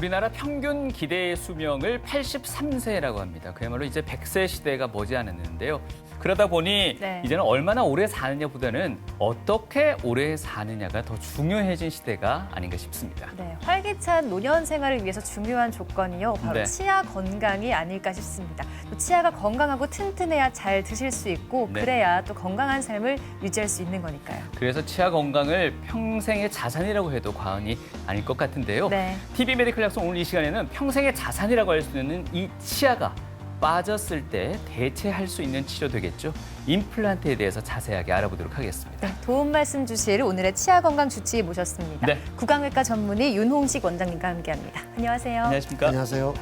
우리나라 평균 기대 수명을 83세라고 합니다. 그야말로 이제 100세 시대가 머지않았는데요. 그러다 보니 이제는 얼마나 오래 사느냐보다는 어떻게 오래 사느냐가 더 중요해진 시대가 아닌가 싶습니다. 네, 활기찬 노년 생활을 위해서 중요한 조건이요. 바로 치아 건강이 아닐까 싶습니다. 또 치아가 건강하고 튼튼해야 잘 드실 수 있고 그래야 또 건강한 삶을 유지할 수 있는 거니까요. 그래서 치아 건강을 평생의 자산이라고 해도 과언이 아닐 것 같은데요. TV 메디컬 약속 오늘 이 시간에는 평생의 자산이라고 할 수 있는 이 치아가 빠졌을 때 대체할 수 있는 치료 되겠죠. 임플란트에 대해서 자세하게 알아보도록 하겠습니다. 네, 도움 말씀 주실 오늘의 치아 건강 주치의 모셨습니다. 구강외과 전문의 윤홍식 원장님과 함께합니다. 안녕하세요. 안녕하십니까? 안녕하세요.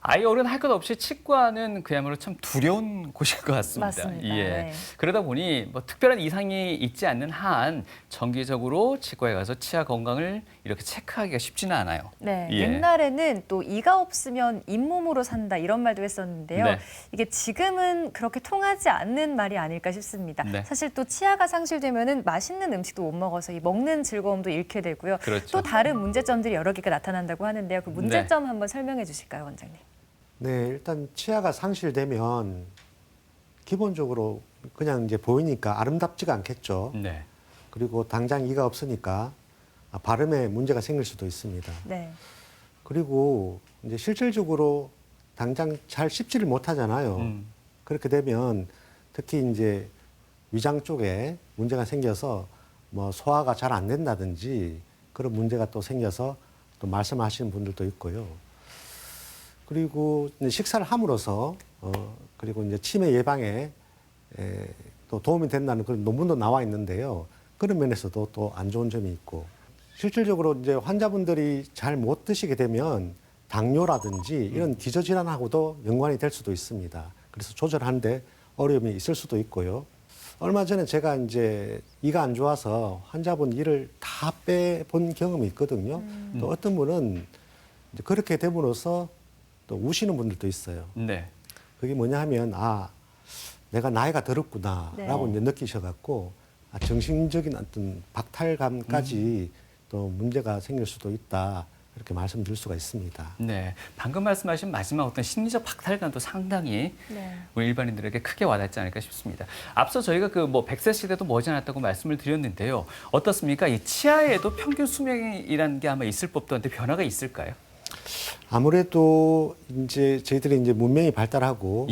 아이 어른 할 것 없이 치과는 그야말로 참 두려운 곳일 것 같습니다. 맞습니다. 그러다 보니 뭐 특별한 이상이 있지 않는 한 정기적으로 치과에 가서 치아 건강을 이렇게 체크하기가 쉽지는 않아요. 옛날에는 또 이가 없으면 잇몸으로 산다 이런 말도 했었는데요. 이게 지금은 그렇게 통하지 않는 말이 아닐까 싶습니다. 사실 또 치아가 상실되면은 맛있는 음식도 못 먹어서 이 먹는 즐거움도 잃게 되고요. 또 다른 문제점들이 여러 개가 나타난다고 하는데요. 그 문제점 한번 설명해 주실까요, 원장님? 네, 일단 치아가 상실되면 기본적으로 그냥 이제 보이니까 아름답지가 않겠죠. 그리고 당장 이가 없으니까 발음에 문제가 생길 수도 있습니다. 그리고 이제 실질적으로 당장 잘 씹지를 못하잖아요. 그렇게 되면 특히 이제 위장 쪽에 문제가 생겨서 뭐 소화가 잘 안 된다든지 그런 문제가 또 생겨서 또 말씀하시는 분들도 있고요. 그리고 식사를 함으로써 그리고 이제 치매 예방에 또 도움이 된다는 그런 논문도 나와 있는데요. 그런 면에서도 또 안 좋은 점이 있고 실질적으로 이제 환자분들이 잘 못 드시게 되면 당뇨라든지 이런 기저질환하고도 연관이 될 수도 있습니다. 그래서 조절하는데 어려움이 있을 수도 있고요. 얼마 전에 제가 이제 이가 안 좋아서 환자분 이를 다 빼본 경험이 있거든요. 또 어떤 분은 이제 그렇게 됨으로써 또 우시는 분들도 있어요. 그게 뭐냐 하면 내가 나이가 들었구나라고 이제 느끼셔갖고 정신적인 어떤 박탈감까지 또 문제가 생길 수도 있다. 이렇게 말씀드릴 수가 있습니다. 방금 말씀하신 마지막 어떤 심리적 박탈감도 상당히 우리 일반인들에게 크게 와닿지 않을까 싶습니다. 앞서 저희가 그 뭐 100세 시대도 머지않았다고 말씀을 드렸는데요. 어떻습니까? 이 치아에도 평균 수명이라는 게 아마 있을 법도 한데 변화가 있을까요? 아무래도 이제 저희들이 이제 문명이 발달하고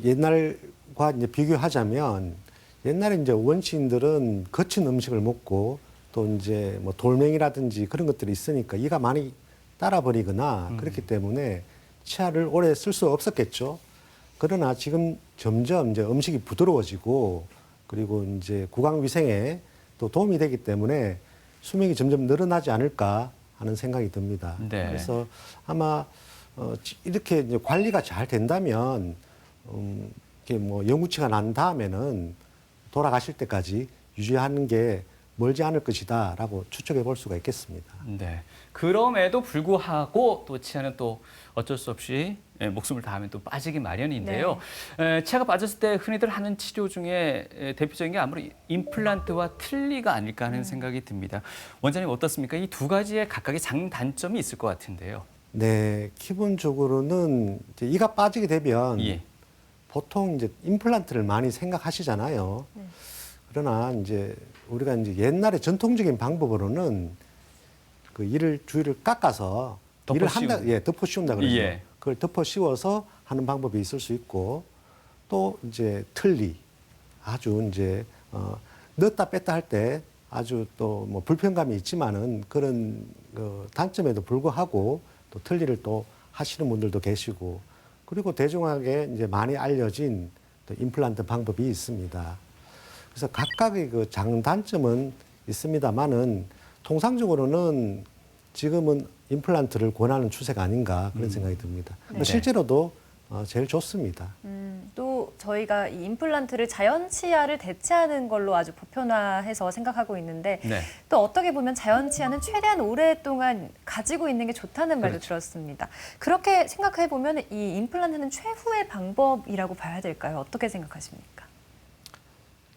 옛날과 이제 비교하자면 옛날에 이제 원시인들은 거친 음식을 먹고 또 이제 뭐 돌멩이라든지 그런 것들이 있으니까 이가 많이 따라버리거나 그렇기 때문에 치아를 오래 쓸 수 없었겠죠. 그러나 지금 점점 이제 음식이 부드러워지고 그리고 이제 구강 위생에 또 도움이 되기 때문에 수명이 점점 늘어나지 않을까 하는 생각이 듭니다. 그래서 아마 이렇게 이제 관리가 잘 된다면 이렇게 뭐 영구치가 난 다음에는 돌아가실 때까지 유지하는 게 멀지 않을 것이다라고 추측해 볼 수가 있겠습니다. 그럼에도 불구하고 또 치아는 또 어쩔 수 없이 목숨을 다하면 또 빠지기 마련인데요. 치아가 빠졌을 때 흔히들 하는 치료 중에 대표적인 게 아무래도 임플란트와 틀니가 아닐까 하는 생각이 듭니다. 원장님 어떻습니까? 이 두 가지의 각각의 장단점이 있을 것 같은데요. 네, 기본적으로는 이제 이가 빠지게 되면 보통 이제 임플란트를 많이 생각하시잖아요. 그러나 이제 우리가 이제 옛날에 전통적인 방법으로는 그 이를 주위를 깎아서 이를 덮어 씌운다 그러죠. 그걸 덮어 씌워서 하는 방법이 있을 수 있고 또 이제 틀니 아주 이제 넣었다 뺐다 할 때 아주 또 뭐 불편감이 있지만은 그런 그 단점에도 불구하고 또 틀니를 또 하시는 분들도 계시고 그리고 대중하게 이제 많이 알려진 또 임플란트 방법이 있습니다. 그래서 각각의 그 장단점은 있습니다만은 통상적으로는 지금은 임플란트를 권하는 추세가 아닌가 그런 생각이 듭니다. 네. 실제로도 제일 좋습니다. 또 저희가 이 임플란트를 자연 치아를 대체하는 걸로 아주 보편화해서 생각하고 있는데 네. 또 어떻게 보면 자연 치아는 최대한 오랫동안 가지고 있는 게 좋다는 말도 그렇죠. 들었습니다. 그렇게 생각해 보면 이 임플란트는 최후의 방법이라고 봐야 될까요? 어떻게 생각하십니까?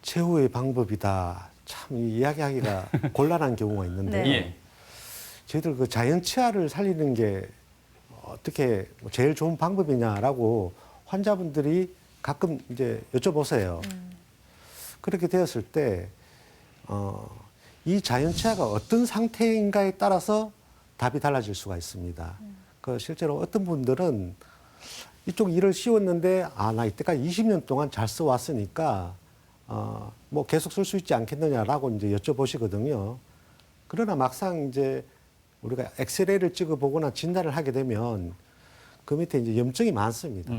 최후의 방법이다. 참 이야기하기가 곤란한 경우가 있는데요. 네. 예. 저희들 그 자연 치아를 살리는 게 어떻게 제일 좋은 방법이냐라고 환자분들이 가끔 이제 여쭤보세요. 그렇게 되었을 때, 이 자연 치아가 어떤 상태인가에 따라서 답이 달라질 수가 있습니다. 그 실제로 어떤 분들은 이쪽 이를 씌웠는데, 나 이때까지 20년 동안 잘 써왔으니까, 뭐 계속 쓸 수 있지 않겠느냐라고 이제 여쭤보시거든요. 그러나 막상 이제 우리가 엑스레이를 찍어보거나 진단을 하게 되면 그 밑에 이제 염증이 많습니다.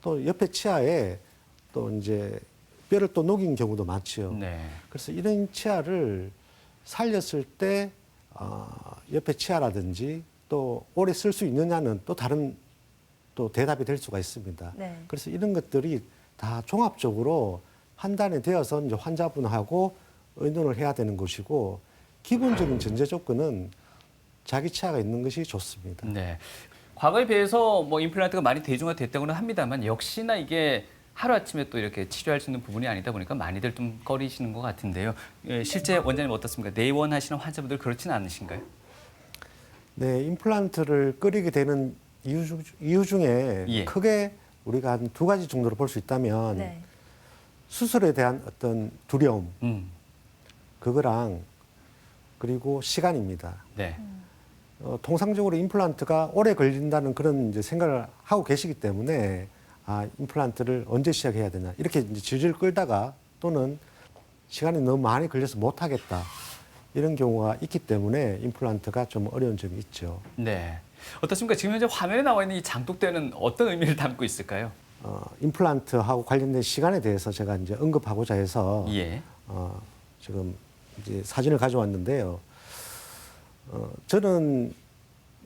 또 옆에 치아에 또 이제 뼈를 또 녹인 경우도 많지요. 네. 그래서 이런 치아를 살렸을 때 옆에 치아라든지 또 오래 쓸 수 있느냐는 또 다른 또 대답이 될 수가 있습니다. 네. 그래서 이런 것들이 다 종합적으로 판단이 되어서 이제 환자분하고 의논을 해야 되는 것이고 기본적인 전제 조건은 자기 치아가 있는 것이 좋습니다. 네. 과거에 비해서 뭐 임플란트가 많이 대중화됐다고는 합니다만 역시나 이게 하루아침에 또 이렇게 치료할 수 있는 부분이 아니다 보니까 많이들 좀 꺼리시는 것 같은데요. 예, 실제 원장님 어떻습니까? 내원하시는 환자분들 그렇지는 않으신가요? 네, 임플란트를 꺼리게 되는 이유 중에 예. 크게 우리가 한 두 가지 정도로 볼 수 있다면 네. 수술에 대한 어떤 두려움, 그거랑 그리고 시간입니다. 네. 통상적으로 임플란트가 오래 걸린다는 그런 이제 생각을 하고 계시기 때문에 임플란트를 언제 시작해야 되나 이렇게 이제 질질 끌다가 또는 시간이 너무 많이 걸려서 못 하겠다 이런 경우가 있기 때문에 임플란트가 좀 어려운 점이 있죠. 네. 어떻습니까? 지금 현재 화면에 나와 있는 이 장독대는 어떤 의미를 담고 있을까요? 임플란트하고 관련된 시간에 대해서 제가 이제 언급하고자 해서 예. 지금 이제 사진을 가져왔는데요. 저는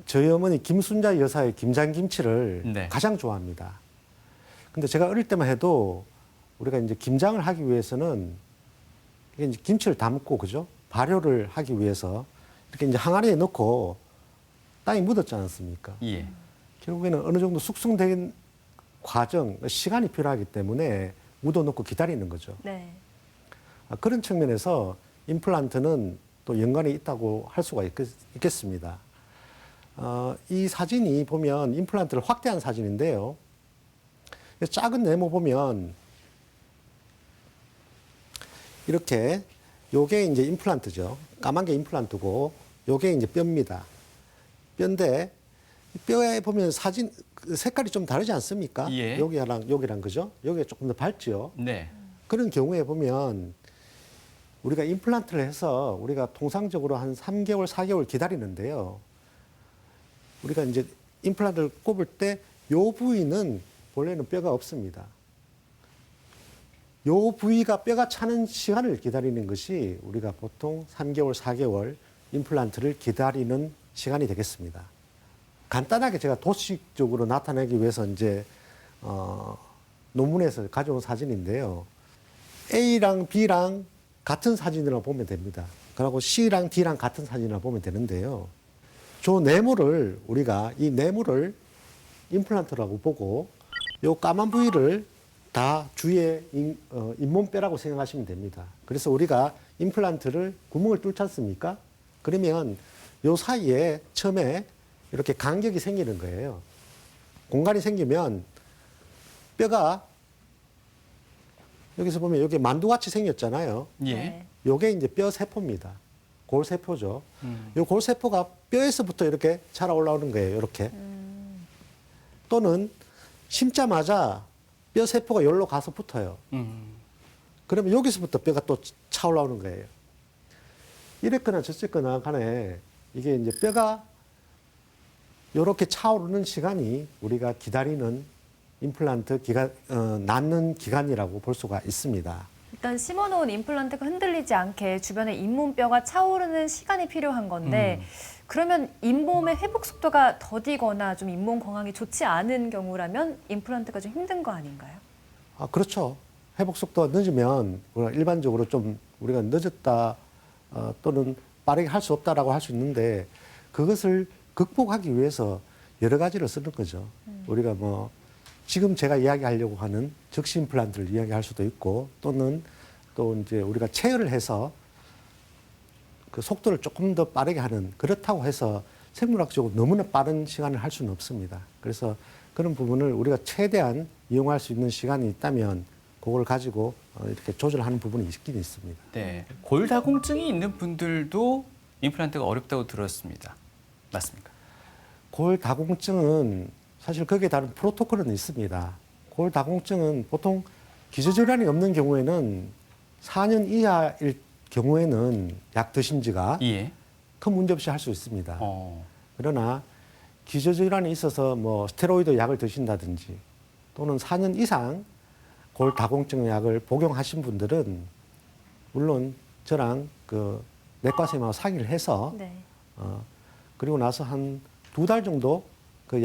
저희 어머니 김순자 여사의 김장김치를 네. 가장 좋아합니다. 근데 제가 어릴 때만 해도 우리가 이제 김장을 하기 위해서는 이게 이제 김치를 담고 그죠? 발효를 하기 위해서 이렇게 이제 항아리에 넣고 땅에 묻었지 않습니까? 예. 결국에는 어느 정도 숙성된 과정, 시간이 필요하기 때문에 묻어놓고 기다리는 거죠. 네. 그런 측면에서 임플란트는 또 연관이 있다고 할 수가 있겠습니다. 이 사진이 보면 임플란트를 확대한 사진인데요. 작은 네모 보면 이렇게 요게 이제 임플란트죠. 까만 게 임플란트고 요게 이제 뼈입니다. 뼈인데 뼈에 보면 사진 색깔이 좀 다르지 않습니까? 예. 여기랑 그죠? 여기가 조금 더 밝지요. 네. 그런 경우에 보면 우리가 임플란트를 해서 우리가 통상적으로 한 3개월, 4개월 기다리는데요. 우리가 이제 임플란트를 꼽을 때 요 부위는 원래는 뼈가 없습니다. 요 부위가 뼈가 차는 시간을 기다리는 것이 우리가 보통 3개월, 4개월 임플란트를 기다리는 시간이 되겠습니다. 간단하게 제가 도식적으로 나타내기 위해서 이제 논문에서 가져온 사진인데요. A랑 B랑 같은 사진이라고 보면 됩니다. 그리고 C랑 D랑 같은 사진이라고 보면 되는데요. 저 네모를 우리가 이 네모를 임플란트라고 보고 요 까만 부위를 다 주위에 잇몸뼈라고 생각하시면 됩니다. 그래서 우리가 임플란트를 구멍을 뚫지 않습니까? 그러면 요 사이에 처음에 이렇게 간격이 생기는 거예요. 공간이 생기면 뼈가 여기서 보면 여기 만두같이 생겼잖아요. 예. 네. 요게 이제 뼈 세포입니다. 골세포죠. 요 골세포가 뼈에서부터 이렇게 자라 올라오는 거예요. 이렇게. 또는 심자마자 뼈 세포가 여기로 가서 붙어요. 그러면 여기서부터 뼈가 또 차 올라오는 거예요. 이랬거나 저랬거나 간에 이게 이제 뼈가 이렇게 차오르는 시간이 우리가 기다리는 임플란트 낳는 기간이라고 볼 수가 있습니다. 일단 심어놓은 임플란트가 흔들리지 않게 주변에 잇몸뼈가 차오르는 시간이 필요한 건데 그러면 잇몸의 회복 속도가 더디거나 좀 잇몸 건강이 좋지 않은 경우라면 임플란트가 좀 힘든 거 아닌가요? 그렇죠. 회복 속도가 늦으면 일반적으로 좀 우리가 늦었다 또는 빠르게 할 수 없다라고 할 수 있는데 그것을 극복하기 위해서 여러 가지를 쓰는 거죠. 우리가 뭐 지금 제가 이야기하려고 하는 적시 임플란트를 이야기할 수도 있고 또는 또 이제 우리가 체열을 해서 그 속도를 조금 더 빠르게 하는 그렇다고 해서 생물학적으로 너무나 빠른 시간을 할 수는 없습니다. 그래서 그런 부분을 우리가 최대한 이용할 수 있는 시간이 있다면 그걸 가지고 이렇게 조절하는 부분이 있긴 있습니다. 네, 골다공증이 있는 분들도 임플란트가 어렵다고 들었습니다. 맞습니까? 골다공증은 사실 거기에 따른 프로토콜은 있습니다. 골다공증은 보통 기저질환이 없는 경우에는 4년 이하일 경우에는 약 드심지가 예. 큰 문제 없이 할 수 있습니다. 그러나 기저질환이 있어서 뭐 스테로이드 약을 드신다든지 또는 4년 이상 골다공증 약을 복용하신 분들은 물론 저랑 그 내과 선생님하고 상의를 해서 네. 그리고 나서 한 2달 정도 그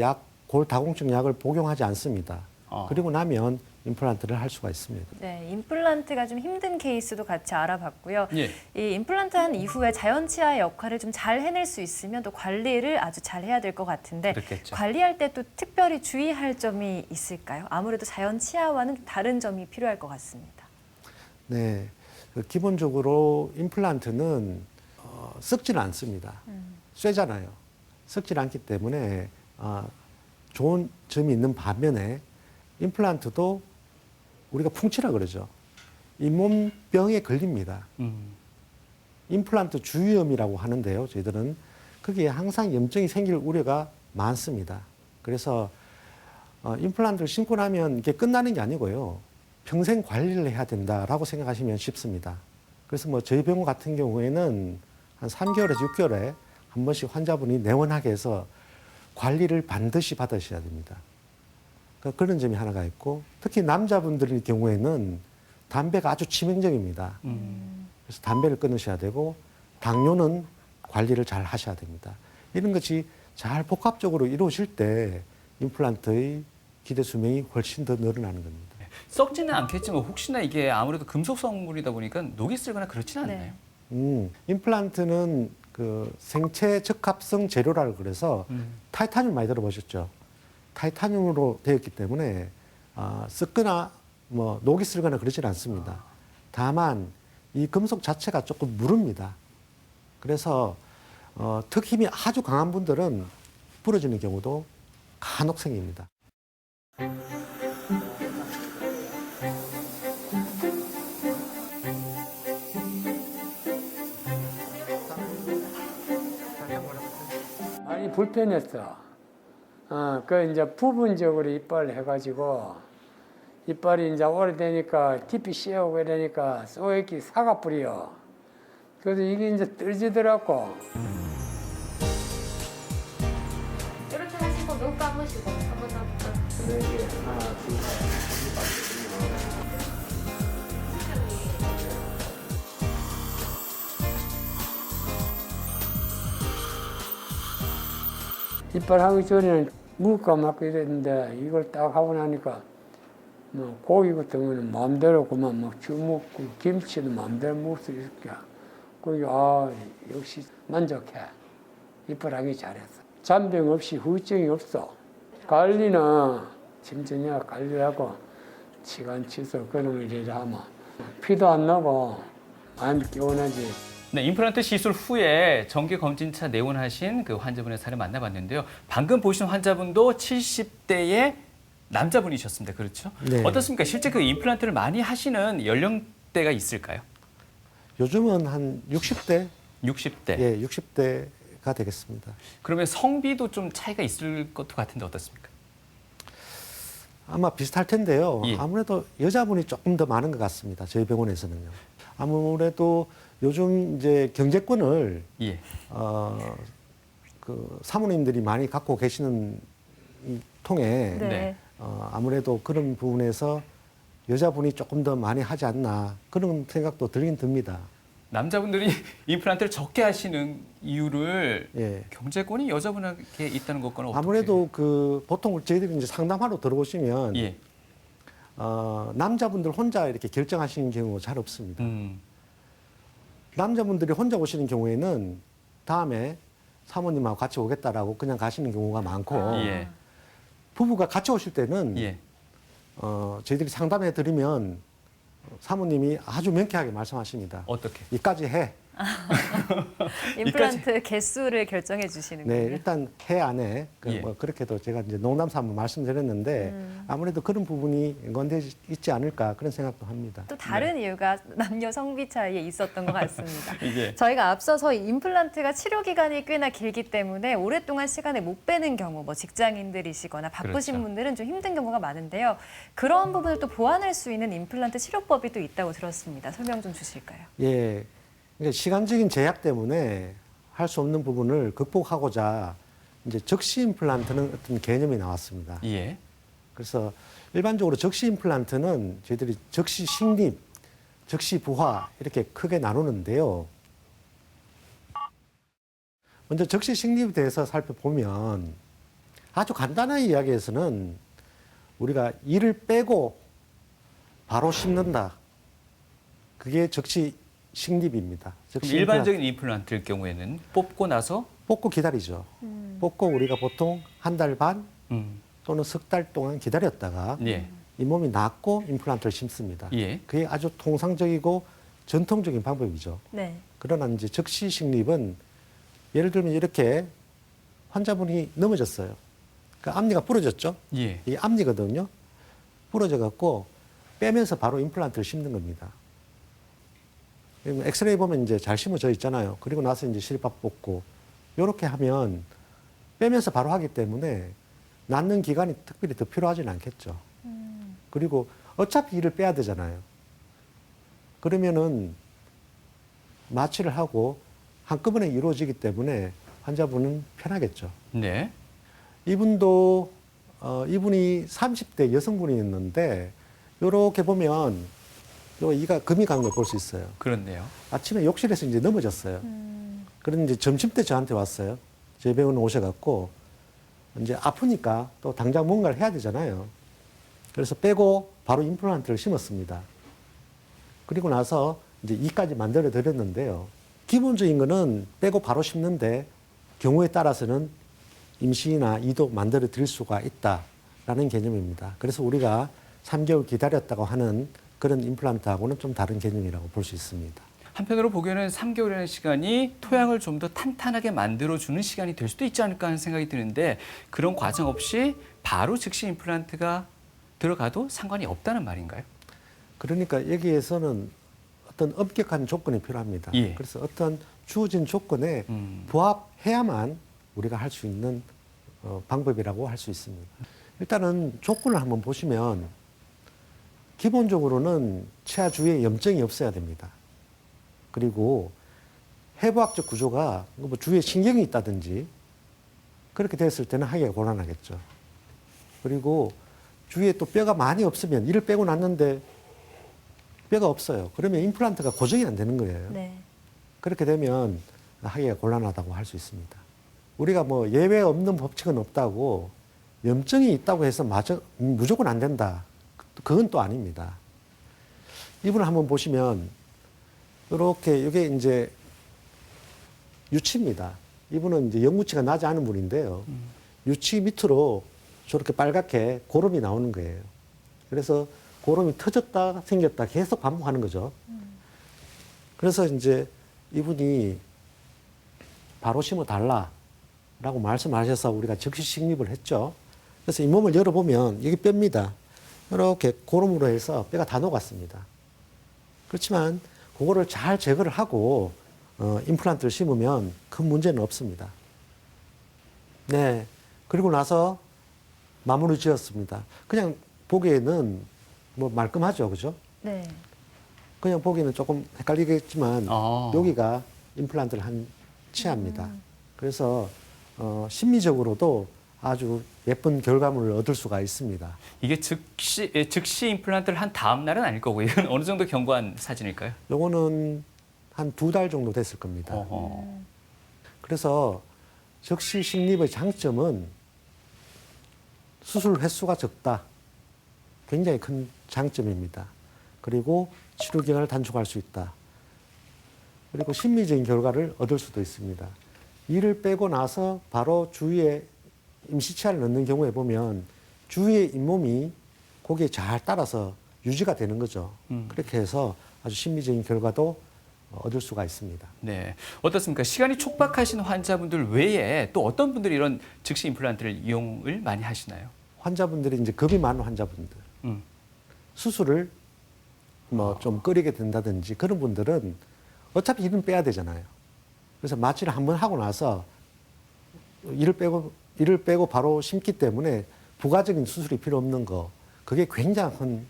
골다공증 약을 복용하지 않습니다. 그리고 나면 임플란트를 할 수가 있습니다. 네, 임플란트가 좀 힘든 케이스도 같이 알아봤고요. 예. 이 임플란트 한 이후에 자연 치아의 역할을 좀 잘 해낼 수 있으면 또 관리를 아주 잘 해야 될 것 같은데 그렇겠죠. 관리할 때 또 특별히 주의할 점이 있을까요? 아무래도 자연 치아와는 좀 다른 점이 필요할 것 같습니다. 네, 기본적으로 임플란트는 썩지는 않습니다. 쇠잖아요. 썩지 않기 때문에 좋은 점이 있는 반면에 임플란트도 우리가 풍치라 그러죠. 잇몸병에 걸립니다. 임플란트 주위염이라고 하는데요. 저희들은 거기에 항상 염증이 생길 우려가 많습니다. 그래서 임플란트를 심고 나면 이게 끝나는 게 아니고요. 평생 관리를 해야 된다라고 생각하시면 쉽습니다. 그래서 뭐 저희 병원 같은 경우에는 한 3개월에서 6개월에 한 번씩 환자분이 내원하게 해서 관리를 반드시 받으셔야 됩니다. 그런 점이 하나가 있고 특히 남자분들의 경우에는 담배가 아주 치명적입니다. 그래서 담배를 끊으셔야 되고 당뇨는 관리를 잘 하셔야 됩니다. 이런 것이 잘 복합적으로 이루어질 때 임플란트의 기대 수명이 훨씬 더 늘어나는 겁니다. 썩지는 않겠지만 혹시나 이게 아무래도 금속 성분이다 보니까 녹이 슬거나 그렇지는 않나요? 임플란트는 그 생체 적합성 재료라고 그래서 타이타늄 많이 들어보셨죠? 타이타늄으로 되었기 때문에 썩거나 뭐 녹이 슬거나 그러지는 않습니다. 다만 이 금속 자체가 조금 무릅니다. 그래서 턱 힘이 아주 강한 분들은 부러지는 경우도 간혹 생깁니다. 많이 불편했어. 그 이제 부분적으로 이빨을 해가지고 이빨이 이제 오래되니까 티피 씌우고 이러니까 쏘이기 사가 뿌려. 그래서 이게 이제 떨어지더라고. 이렇게 하시고 눈 감으시고 한번 더. 이게 하나, 둘, 이빨 하기 전에는 물감 맞고 이랬는데 이걸 딱 하고 나니까 뭐 고기 같은 거는 마음대로 그만 막 주먹고 김치도 마음대로 먹을 수 있게. 그리고 역시 만족해. 이빨 하기 잘했어. 잔병 없이 후유증이 없어. 관리는 천천히 관리를 하고 시간 치서 그런 걸 이제 하면 피도 안 나고 마음이 개운하지. 네, 임플란트 시술 후에 정기 검진차 내원하신 그 환자분의 사례 만나봤는데요. 방금 보신 환자분도 70대의 남자분이셨습니다. 그렇죠? 네. 어떻습니까? 실제 그 임플란트를 많이 하시는 연령대가 있을까요? 요즘은 한 60대? 60대. 예, 60대가 되겠습니다. 그러면 성비도 좀 차이가 있을 것도 같은데 어떻습니까? 아마 비슷할 텐데요. 예. 아무래도 여자분이 조금 더 많은 것 같습니다. 저희 병원에서는요. 아무래도 요즘 이제 경제권을 예. 그 사모님들이 많이 갖고 계시는 통에 네. 아무래도 그런 부분에서 여자분이 조금 더 많이 하지 않나 그런 생각도 들긴 듭니다. 남자분들이 임플란트를 적게 하시는 이유를 예. 경제권이 여자분에게 있다는 것과는 어떻게? 아무래도 그 보통 저희들이 이제 상담하러 들어오시면 예. 남자분들 혼자 이렇게 결정하시는 경우가 잘 없습니다. 남자분들이 혼자 오시는 경우에는 다음에 사모님하고 같이 오겠다라고 그냥 가시는 경우가 많고 예. 부부가 같이 오실 때는 예. 저희들이 상담해 드리면 사모님이 아주 명쾌하게 말씀하십니다. 어떻게? 이까지 해. 임플란트 개수를 결정해 주시는군요. 네, 일단 해 안에 예. 그렇게도 제가 이제 농담삼아 말씀드렸는데 아무래도 그런 부분이 건데 있지 않을까 그런 생각도 합니다. 또 다른 이유가 남녀 성비 차이에 있었던 것 같습니다. 예. 저희가 앞서서 이 임플란트가 치료 기간이 꽤나 길기 때문에 오랫동안 시간을 못 빼는 경우, 뭐 직장인들이시거나 바쁘신 그렇죠. 분들은 좀 힘든 경우가 많은데요. 그런 부분을 또 보완할 수 있는 임플란트 치료법이 또 있다고 들었습니다. 설명 좀 주실까요? 예, 그러니까 시간적인 제약 때문에 할 수 없는 부분을 극복하고자 이제 적시 임플란트는 어떤 개념이 나왔습니다. 예. 그래서 일반적으로 적시 임플란트는 저희들이 적시 식립, 적시 부하 이렇게 크게 나누는데요. 먼저 적시 식립에 대해서 살펴보면 아주 간단한 이야기에서는 우리가 이를 빼고 바로 심는다. 그게 적시 식립입니다. 그럼 일반적인 임플란트일 경우에는 뽑고 나서 뽑고 기다리죠. 뽑고 우리가 보통 한 달 반 또는 석 달 동안 기다렸다가 예. 이 몸이 낫고 임플란트를 심습니다. 예. 그게 아주 통상적이고 전통적인 방법이죠. 네. 그러나 이제 적시 식립은 예를 들면 이렇게 환자분이 넘어졌어요. 그 앞니가 부러졌죠. 예. 이게 앞니거든요. 부러져 갖고 빼면서 바로 임플란트를 심는 겁니다. 엑스레이 보면 이제 잘 심어져 있잖아요. 그리고 나서 이제 실밥 뽑고 이렇게 하면 빼면서 바로 하기 때문에 낫는 기간이 특별히 더 필요하지는 않겠죠. 그리고 어차피 이를 빼야 되잖아요. 그러면은 마취를 하고 한꺼번에 이루어지기 때문에 환자분은 편하겠죠. 네. 이분도 이분이 30대 여성분이었는데 이렇게 보면 요 이가 금이 간 걸 볼 수 있어요. 그렇네요. 아침에 욕실에서 이제 넘어졌어요. 그런데 이제 점심 때 저한테 왔어요. 제 병원 오셔갖고 이제 아프니까 또 당장 뭔가를 해야 되잖아요. 그래서 빼고 바로 임플란트를 심었습니다. 그리고 나서 이제 이까지 만들어 드렸는데요. 기본적인 거는 빼고 바로 심는데 경우에 따라서는 임시나 이도 만들어 드릴 수가 있다라는 개념입니다. 그래서 우리가 3개월 기다렸다고 하는 그런 임플란트하고는 좀 다른 개념이라고 볼 수 있습니다. 한편으로 보기에는 3개월이라는 시간이 토양을 좀 더 탄탄하게 만들어주는 시간이 될 수도 있지 않을까 하는 생각이 드는데 그런 과정 없이 바로 즉시 임플란트가 들어가도 상관이 없다는 말인가요? 그러니까 여기에서는 어떤 엄격한 조건이 필요합니다. 예. 그래서 어떤 주어진 조건에 부합해야만 우리가 할 수 있는 방법이라고 할 수 있습니다. 일단은 조건을 한번 보시면 기본적으로는 치아 주위에 염증이 없어야 됩니다. 그리고 해부학적 구조가 뭐 주위에 신경이 있다든지 그렇게 됐을 때는 하기가 곤란하겠죠. 그리고 주위에 또 뼈가 많이 없으면 이를 빼고 났는데 뼈가 없어요. 그러면 임플란트가 고정이 안 되는 거예요. 네. 그렇게 되면 하기가 곤란하다고 할 수 있습니다. 우리가 뭐 예외 없는 법칙은 없다고 염증이 있다고 해서 무조건 안 된다. 그건 또 아닙니다. 이분을 한번 보시면 이렇게 이게 이제 유치입니다. 이분은 이제 영구치가 나지 않은 분인데요. 유치 밑으로 저렇게 빨갛게 고름이 나오는 거예요. 그래서 고름이 터졌다 생겼다 계속 반복하는 거죠. 그래서 이제 이분이 바로 심어 달라라고 말씀하셔서 우리가 즉시 식립을 했죠. 그래서 이 몸을 열어보면 여기 뼈입니다. 이렇게 고름으로 해서 뼈가 다 녹았습니다. 그렇지만 그거를 잘 제거를 하고 임플란트를 심으면 큰 문제는 없습니다. 네. 그리고 나서 마무리 지었습니다. 그냥 보기에는 뭐 말끔하죠. 그죠? 네. 그냥 보기에는 조금 헷갈리겠지만 여기가 임플란트를 한 치아입니다. 그래서 심미적으로도 아주 예쁜 결과물을 얻을 수가 있습니다. 이게 즉시 임플란트를 한 다음 날은 아닐 거고 이건 어느 정도 경과한 사진일까요? 요거는 한 2달 정도 됐을 겁니다. 그래서 즉시 식립의 장점은 수술 횟수가 적다. 굉장히 큰 장점입니다. 그리고 치료 기간을 단축할 수 있다. 그리고 심미적인 결과를 얻을 수도 있습니다. 이를 빼고 나서 바로 주위에 임시치아를 넣는 경우에 보면 주위의 잇몸이 거기에 잘 따라서 유지가 되는 거죠. 그렇게 해서 아주 심미적인 결과도 얻을 수가 있습니다. 네, 어떻습니까? 시간이 촉박하신 환자분들 외에 또 어떤 분들이 이런 즉시 임플란트를 이용을 많이 하시나요? 환자분들이 이제 겁이 많은 환자분들, 수술을 뭐 좀 꺼리게 된다든지 그런 분들은 어차피 이는 빼야 되잖아요. 그래서 마취를 한번 하고 나서 이를 빼고 바로 심기 때문에 부가적인 수술이 필요 없는 거, 그게 굉장한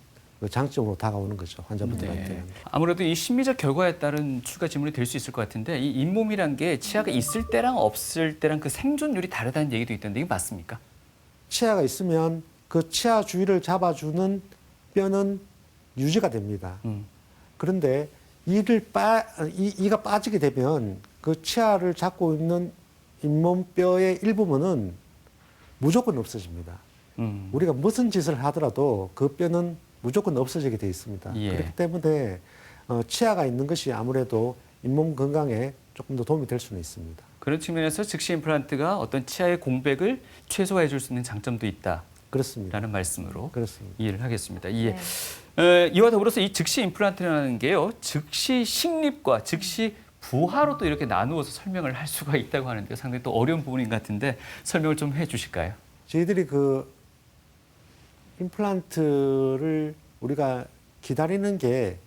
장점으로 다가오는 거죠, 환자분들한테는. 네. 아무래도 이 심미적 결과에 따른 추가 질문이 될 수 있을 것 같은데 이 잇몸이란 게 치아가 있을 때랑 없을 때랑 그 생존율이 다르다는 얘기도 있던데 이게 맞습니까? 치아가 있으면 그 치아 주위를 잡아주는 뼈는 유지가 됩니다. 그런데 이가 빠지게 되면 그 치아를 잡고 있는 잇몸뼈의 일부분은 무조건 없어집니다. 우리가 무슨 짓을 하더라도 그 뼈는 무조건 없어지게 돼 있습니다. 예. 그렇기 때문에 치아가 있는 것이 아무래도 잇몸 건강에 조금 더 도움이 될 수는 있습니다. 그런 측면에서 즉시 임플란트가 어떤 치아의 공백을 최소화해 줄 수 있는 장점도 있다라는 그렇습니다. 말씀으로 그렇습니다. 이해를 하겠습니다. 예. 네. 이와 더불어서 이 즉시 임플란트라는 게요, 즉시 식립과 즉시 부하로 또 이렇게 나누어서 설명을 할 수가 있다고 하는데 상당히 또 어려운 부분인 것 같은데 설명을 좀 해주실까요? 저희들이 그 임플란트를 우리가 기다리는 게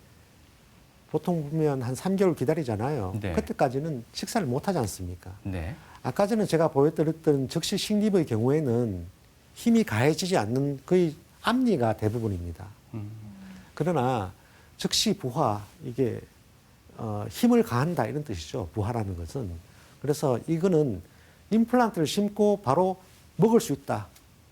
보통 보면 한 3개월 기다리잖아요. 네. 그때까지는 식사를 못 하지 않습니까? 네. 아까 전에 제가 보여드렸던 즉시 식립의 경우에는 힘이 가해지지 않는 거의 앞니가 대부분입니다. 그러나 즉시 부하, 이게 힘을 가한다 이런 뜻이죠. 부하라는 것은. 그래서 이거는 임플란트를 심고 바로 먹을 수 있다.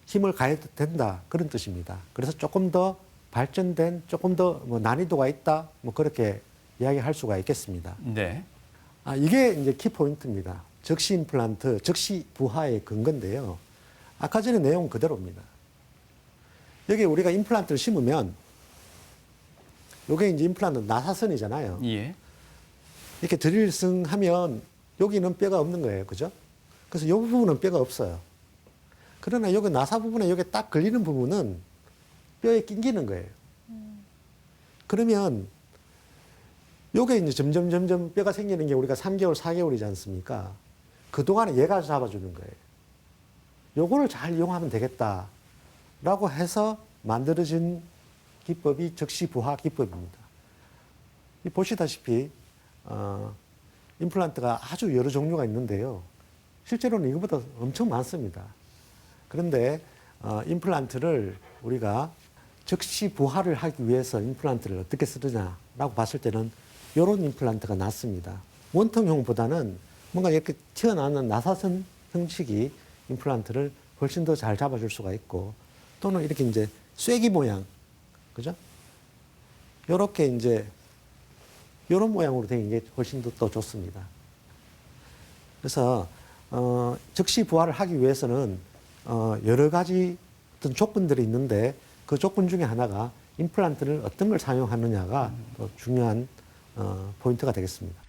힘을 가해도 된다. 그런 뜻입니다. 그래서 조금 더 발전된, 조금 더 뭐 난이도가 있다. 뭐 그렇게 이야기할 수가 있겠습니다. 네. 이게 이제 키포인트입니다. 즉시 임플란트, 즉시 부하의 근거인데요. 아까 전에 내용 그대로입니다. 여기 우리가 임플란트를 심으면 이게 이제 임플란트 나사선이잖아요. 예. 이렇게 드릴승 하면 여기는 뼈가 없는 거예요. 그죠? 그래서 이 부분은 뼈가 없어요. 그러나 여기 나사 부분에 여기 딱 걸리는 부분은 뼈에 낑기는 거예요. 그러면 요게 이제 점점 뼈가 생기는 게 우리가 3개월, 4개월이지 않습니까? 그동안에 얘가 잡아주는 거예요. 요거를 잘 이용하면 되겠다라고 해서 만들어진 기법이 즉시 부하 기법입니다. 보시다시피 임플란트가 아주 여러 종류가 있는데요. 실제로는 이거보다 엄청 많습니다. 그런데 임플란트를 우리가 즉시 부하를 하기 위해서 임플란트를 어떻게 쓰느냐라고 봤을 때는 이런 임플란트가 낫습니다. 원통형보다는 뭔가 이렇게 튀어나오는 나사선 형식이 임플란트를 훨씬 더 잘 잡아줄 수가 있고, 또는 이렇게 이제 쐐기 모양, 그죠? 요렇게 이제 이런 모양으로 된 게 훨씬 더 좋습니다. 그래서 즉시 부하를 하기 위해서는 여러 가지 어떤 조건들이 있는데 그 조건 중에 하나가 임플란트를 어떤 걸 사용하느냐가 또 중요한 포인트가 되겠습니다.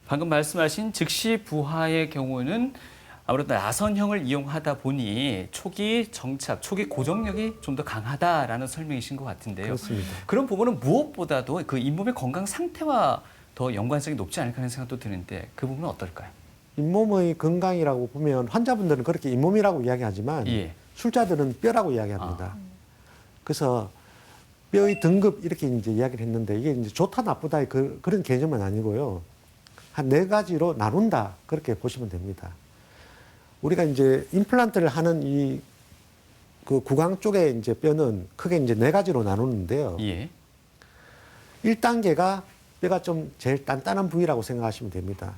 방금 말씀하신 즉시 부하의 경우는 아무래도 나선형을 이용하다 보니 초기 정착, 초기 고정력이 좀 더 강하다라는 설명이신 것 같은데요. 그렇습니다. 그런 부분은 무엇보다도 그 잇몸의 건강 상태와 더 연관성이 높지 않을까 하는 생각도 드는데 그 부분은 어떨까요? 잇몸의 건강이라고 보면 환자분들은 그렇게 잇몸이라고 이야기하지만 예. 술자들은 뼈라고 이야기합니다. 그래서 뼈의 등급 이렇게 이제 이야기를 했는데 이게 이제 좋다 나쁘다 그런 개념은 아니고요. 한 4가지로 나눈다 그렇게 보시면 됩니다. 우리가 이제 임플란트를 하는 이 그 구강 쪽에 이제 뼈는 크게 이제 네 가지로 나누는데요. 예. 1단계가 뼈가 좀 제일 단단한 부위라고 생각하시면 됩니다.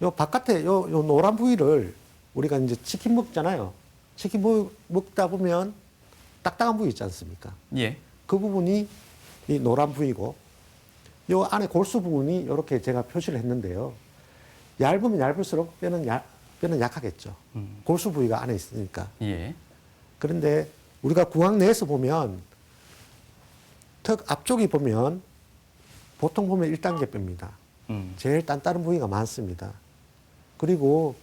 요 바깥에 요 노란 부위를 우리가 이제 치킨 먹잖아요. 치킨 먹다 보면 딱딱한 부위 있지 않습니까? 예. 그 부분이 이 노란 부위고 요 안에 골수 부분이 이렇게 제가 표시를 했는데요. 얇으면 얇을수록 뼈는 약하겠죠. 골수 부위가 안에 있으니까. 예. 그런데 우리가 구강 내에서 보면 턱 앞쪽이 보면 보통 보면 1단계 뼈입니다. 제일 단단한 부위가 많습니다. 그리고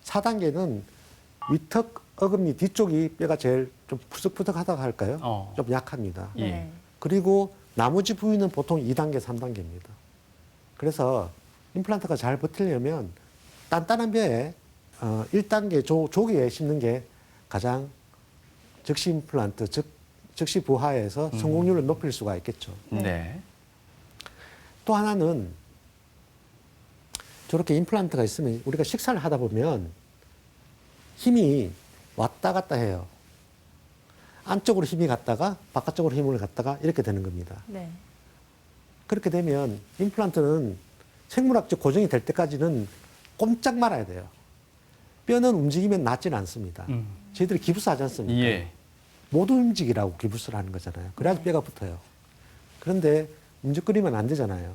4단계는 위턱 어금니 뒤쪽이 뼈가 제일 좀 푸석푸석하다고 할까요? 좀 약합니다. 예. 네. 그리고 나머지 부위는 보통 2단계, 3단계입니다. 그래서 임플란트가 잘 버티려면 단단한 뼈에 1단계 조기에 심는 게 가장 적시 임플란트, 적시 부하에서 성공률을 높일 수가 있겠죠. 네. 또 하나는 저렇게 임플란트가 있으면 우리가 식사를 하다 보면 힘이 왔다 갔다 해요. 안쪽으로 힘이 갔다가 바깥쪽으로 힘을 갔다가 이렇게 되는 겁니다. 네. 그렇게 되면 임플란트는 생물학적 고정이 될 때까지는 꼼짝 말아야 돼요. 뼈는 움직이면 낫지는 않습니다. 저희들이 기부스 하지 않습니까? 예. 못 움직이라고 기부스를 하는 거잖아요. 그래야지 뼈가 붙어요. 그런데 움직거리면 안 되잖아요.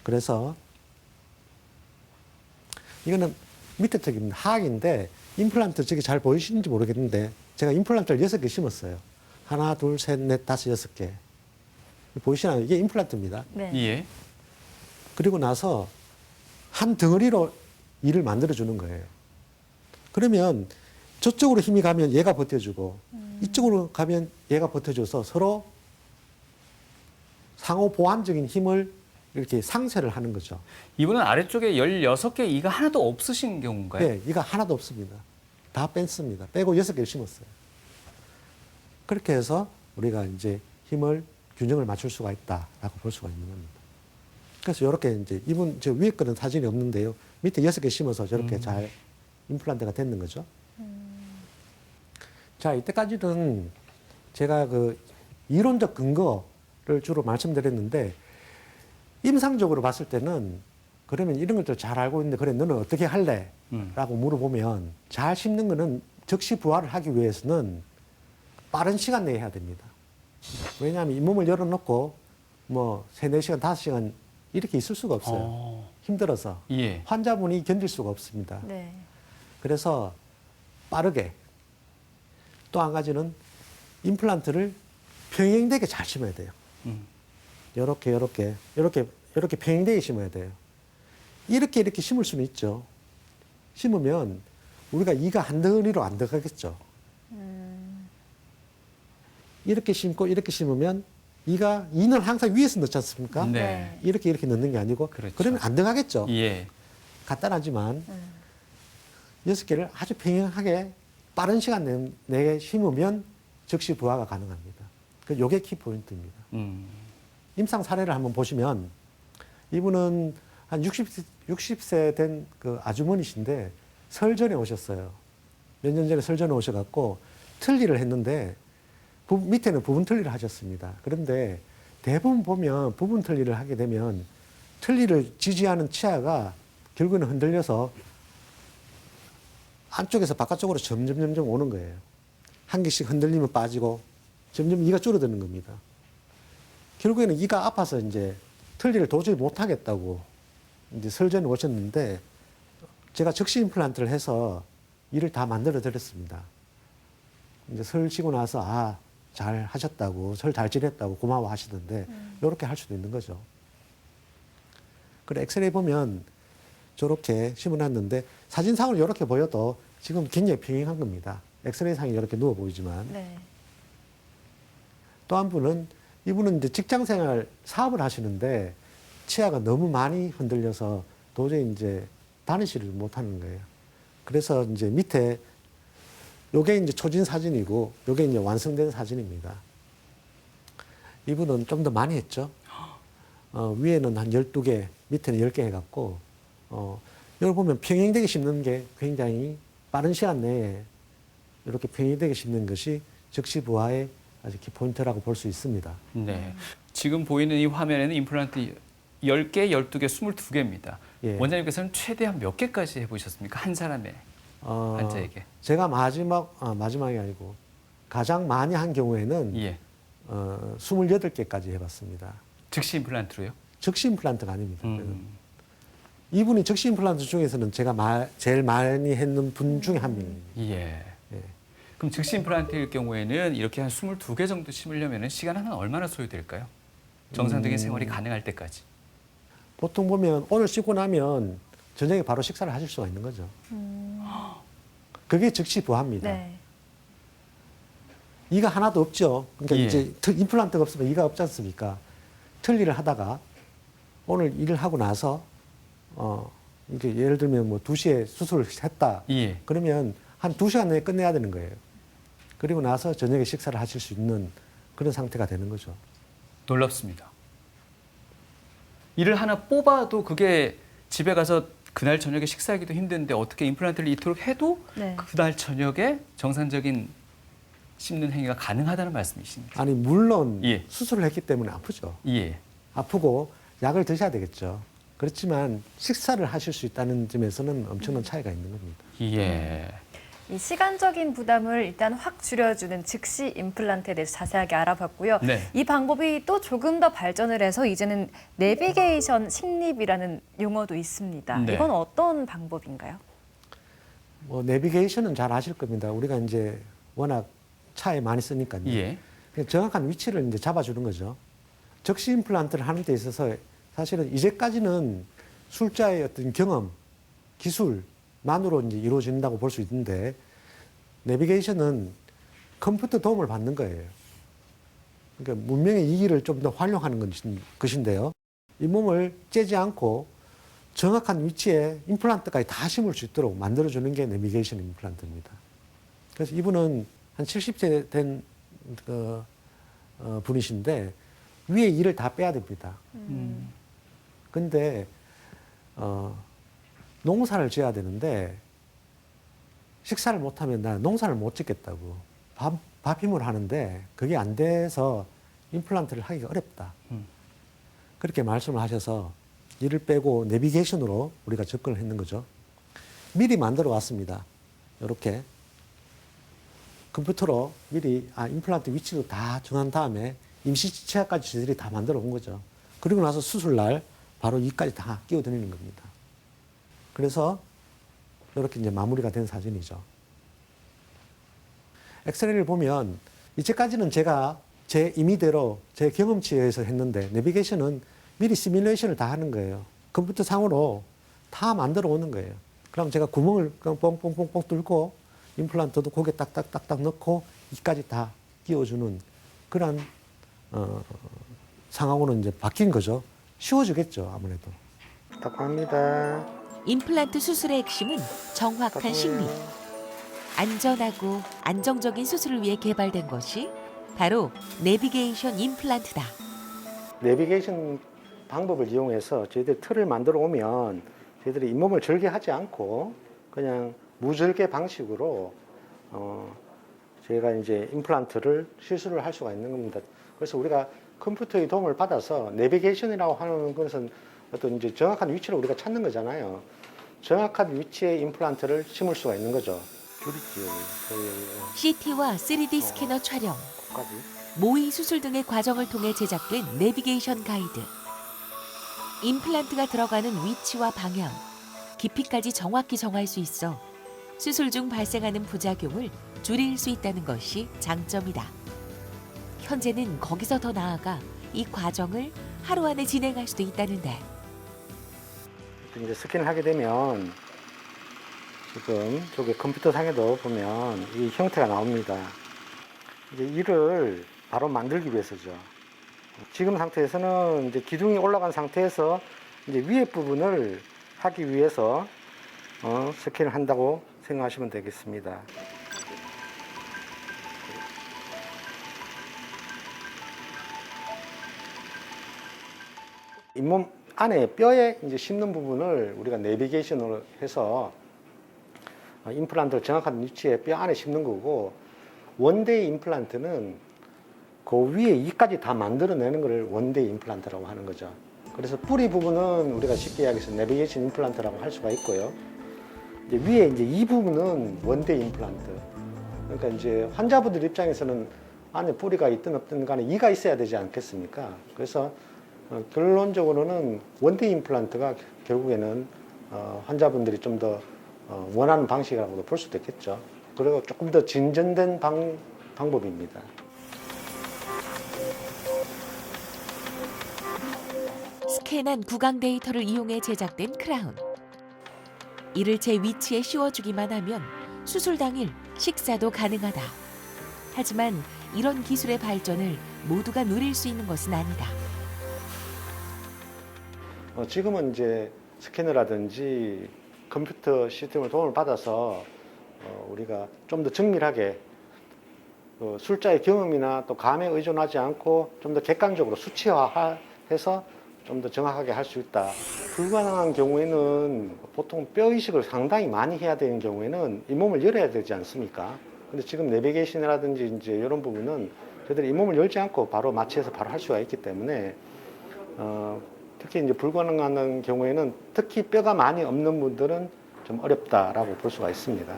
그래서 이거는 밑에 쪽입니다. 하악인데 임플란트 저기 잘 보이시는지 모르겠는데 제가 임플란트를 6개 심었어요. 하나, 둘, 셋, 넷, 다섯, 6개. 보이시나요? 이게 임플란트입니다. 네. 예. 그리고 나서 한 덩어리로 이를 만들어주는 거예요. 그러면 저쪽으로 힘이 가면 얘가 버텨주고 이쪽으로 가면 얘가 버텨줘서 서로 상호 보완적인 힘을 이렇게 상쇄를 하는 거죠. 이분은 아래쪽에 16개 이가 하나도 없으신 경우인가요? 네, 이가 하나도 없습니다. 다 뺐습니다. 빼고 6개를 심었어요. 그렇게 해서 우리가 이제 힘을 균형을 맞출 수가 있다라고 볼 수가 있는 겁니다. 그래서 이렇게 이제 이분 저 위에 거는 사진이 없는데요. 밑에 6개 심어서 저렇게 잘 임플란트가 됐는 거죠. 자, 이때까지는 제가 그 이론적 근거를 주로 말씀드렸는데 임상적으로 봤을 때는 그러면 이런 것들 잘 알고 있는데 그래 너는 어떻게 할래? 라고 물어보면 잘 심는 거는 적시 부하를 하기 위해서는 빠른 시간 내에 해야 됩니다. 왜냐하면 잇몸을 열어놓고 뭐 3, 4시간, 5시간 이렇게 있을 수가 없어요. 힘들어서. 예. 환자분이 견딜 수가 없습니다. 네. 그래서 빠르게 또 한 가지는 임플란트를 평행되게 잘 심어야 돼요. 이렇게 평행되게 심어야 돼요. 이렇게 심을 수는 있죠. 심으면 우리가 이가 한 덩어리로 안 들어가겠죠. 이렇게 심고 이렇게 심으면 이는 항상 위에서 넣지 않습니까? 네. 이렇게 넣는 게 아니고 그렇죠. 그러면 안 들어가겠죠. 예. 간단하지만 6개를 아주 평행하게 빠른 시간 내에 심으면 즉시 부하가 가능합니다. 이게 키포인트입니다. 임상 사례를 한번 보시면 이분은 한 60세 된 그 아주머니신데 설전에 오셨어요. 몇 년 전에 설전에 오셔갖고 틀니를 했는데 밑에는 부분 틀니를 하셨습니다. 그런데 대부분 보면 부분 틀니를 하게 되면 틀니를 지지하는 치아가 결국에는 흔들려서 안쪽에서 바깥쪽으로 점점 오는 거예요. 한 개씩 흔들리면 빠지고 점점 이가 줄어드는 겁니다. 결국에는 이가 아파서 이제 틀니를 도저히 못 하겠다고 이제 설전에 오셨는데 제가 적시 임플란트를 해서 이를 다 만들어 드렸습니다. 이제 설 쉬고 나서 잘 하셨다고 설 잘 지냈다고 고마워 하시던데 이렇게 할 수도 있는 거죠. 그래 엑스레이 보면 저렇게 심어놨는데 사진상으로 이렇게 보여도 지금 굉장히 평행한 겁니다. 엑스레이 상이 이렇게 누워 보이지만 네. 또 한 분은 이분은 이제 직장생활 사업을 하시는데 치아가 너무 많이 흔들려서 도저히 이제 다니지를 못하는 거예요. 그래서 이제 밑에 요게 이제 초진 사진이고 요게 이제 완성된 사진입니다. 이분은 좀 더 많이 했죠. 위에는 한 12개, 밑에는 10개 해갖고 여기 보면 평행되게 심는 게 굉장히 빠른 시간 내에 이렇게 평행되게 심는 것이 즉시 부하의 아주 키포인트라고 볼 수 있습니다. 네. 지금 보이는 이 화면에는 임플란트 10개, 12개, 22개입니다. 예. 원장님께서는 최대한 몇 개까지 해보셨습니까? 한 사람의 환자에게. 제가 마지막이 아니고 가장 많이 한 경우에는 예. 28개까지 해봤습니다. 즉시 임플란트로요? 즉시 임플란트가 아닙니다. 이분이 즉시 임플란트 중에서는 제가 제일 많이 했는 분 중에 한 명입니다. 예. 예. 그럼 즉시 임플란트일 경우에는 이렇게 한 22개 정도 심으려면 시간은 한 얼마나 소요될까요? 정상적인 생활이 가능할 때까지. 보통 보면 오늘 씻고 나면 저녁에 바로 식사를 하실 수가 있는 거죠. 그게 즉시 부합니다. 네. 이가 하나도 없죠. 그러니까 예. 이제 임플란트가 없으면 이가 없지 않습니까? 틀니를 하다가 오늘 일을 하고 나서 이게 예를 들면 뭐 2시에 수술을 했다. 예. 그러면 한 2시간 내에 끝내야 되는 거예요. 그리고 나서 저녁에 식사를 하실 수 있는 그런 상태가 되는 거죠. 놀랍습니다. 이를 하나 뽑아도 그게 집에 가서 그날 저녁에 식사하기도 힘든데 어떻게 임플란트를 이토록 해도 네. 그날 저녁에 정상적인 씹는 행위가 가능하다는 말씀이십니다. 아니 물론 예. 수술을 했기 때문에 아프죠. 예. 아프고 약을 드셔야 되겠죠. 그렇지만 식사를 하실 수 있다는 점에서는 엄청난 차이가 있는 겁니다. 예. 이 시간적인 부담을 일단 확 줄여주는 즉시 임플란트에 대해서 자세하게 알아봤고요. 네. 이 방법이 또 조금 더 발전을 해서 이제는 내비게이션 식립이라는 용어도 있습니다. 네. 이건 어떤 방법인가요? 뭐 내비게이션은 잘 아실 겁니다. 우리가 이제 워낙 차에 많이 쓰니까요. 예. 정확한 위치를 이제 잡아주는 거죠. 적시 임플란트를 하는 데 있어서 사실은 이제까지는 술자의 어떤 경험, 기술만으로 이제 이루어진다고 볼 수 있는데 내비게이션은 컴퓨터 도움을 받는 거예요. 그러니까 문명의 이기를 좀 더 활용하는 것인데요. 이 몸을 째지 않고 정확한 위치에 임플란트까지 다 심을 수 있도록 만들어주는 게 내비게이션 임플란트입니다. 그래서 이분은 한 70세 된 분이신데 위에 이를 다 빼야 됩니다. 근데 농사를 지어야 되는데 식사를 못하면 나 농사를 못 짓겠다고 밥힘을 하는데 그게 안 돼서 임플란트를 하기가 어렵다. 그렇게 말씀을 하셔서 이를 빼고 내비게이션으로 우리가 접근을 했는 거죠. 미리 만들어 왔습니다. 이렇게 컴퓨터로 미리 임플란트 위치도 다 정한 다음에 임시 치아까지 저희들이 다 만들어 온 거죠. 그리고 나서 수술날 바로 이까지 다 끼워드리는 겁니다. 그래서 이렇게 이제 마무리가 된 사진이죠. 엑스레이를 보면 이제까지는 제가 제 임의대로 제 경험치에 의해서 했는데 내비게이션은 미리 시뮬레이션을 다 하는 거예요. 컴퓨터 상으로 다 만들어 오는 거예요. 그럼 제가 구멍을 그냥 뽕뽕뽕뽕 뚫고 임플란트도 고개 딱딱딱딱 넣고 이까지 다 끼워주는 그런 상황으로 이제 바뀐 거죠. 쉬워지겠죠, 아무래도. 부탁합니다. 임플란트 수술의 핵심은 정확한 식립. 안전하고 안정적인 수술을 위해 개발된 것이 바로 내비게이션 임플란트다. 내비게이션 방법을 이용해서 저희들이 틀을 만들어 오면 저희들이 잇몸을 절개하지 않고 그냥 무절개 방식으로 저희가 이제 임플란트를 시술을 할 수가 있는 겁니다. 그래서 우리가 컴퓨터의 도움을 받아서 내비게이션이라고 하는 것은 어떤 이제 정확한 위치를 우리가 찾는 거잖아요. 정확한 위치에 임플란트를 심을 수가 있는 거죠. CT와 3D 스캐너 촬영, 모의 수술 등의 과정을 통해 제작된 내비게이션 가이드. 임플란트가 들어가는 위치와 방향, 깊이까지 정확히 정할 수 있어 수술 중 발생하는 부작용을 줄일 수 있다는 것이 장점이다. 현재는 거기서 더 나아가 이 과정을 하루 안에 진행할 수도 있다는데. 이제 스캔을 하게 되면 지금 저기 컴퓨터 상에도 보면 이 형태가 나옵니다. 이제 이를 바로 만들기 위해서죠. 지금 상태에서는 이제 기둥이 올라간 상태에서 이제 위에 부분을 하기 위해서 스캔을 한다고 생각하시면 되겠습니다. 잇몸 안에 뼈에 이제 심는 부분을 우리가 내비게이션으로 해서 임플란트를 정확한 위치에 뼈 안에 심는 거고, 원데이 임플란트는 그 위에 이까지 다 만들어내는 걸 원데이 임플란트라고 하는 거죠. 그래서 뿌리 부분은 우리가 쉽게 이야기해서 내비게이션 임플란트라고 할 수가 있고요. 이제 위에 이제 이 부분은 원데이 임플란트. 그러니까 이제 환자분들 입장에서는 안에 뿌리가 있든 없든 간에 이가 있어야 되지 않겠습니까? 그래서 결론적으로는 원데이 임플란트가 결국에는 환자분들이 좀 더 원하는 방식이라고도 볼 수도 있겠죠. 그리고 조금 더 진전된 방법입니다. 스캔한 구강 데이터를 이용해 제작된 크라운. 이를 제 위치에 씌워주기만 하면 수술 당일 식사도 가능하다. 하지만 이런 기술의 발전을 모두가 누릴 수 있는 것은 아니다. 지금은 이제 스캐너라든지 컴퓨터 시스템을 도움을 받아서 우리가 좀 더 정밀하게 술자의 경험이나 또 감에 의존하지 않고 좀 더 객관적으로 수치화해서 좀 더 정확하게 할 수 있다. 불가능한 경우에는 보통 뼈 이식을 상당히 많이 해야 되는 경우에는 잇몸을 열어야 되지 않습니까? 근데 지금 내비게이션이라든지 이제 이런 부분은 저희들이 잇몸을 열지 않고 바로 마취해서 바로 할 수가 있기 때문에 특히 이제 불가능한 경우에는 특히 뼈가 많이 없는 분들은 좀 어렵다라고 볼 수가 있습니다.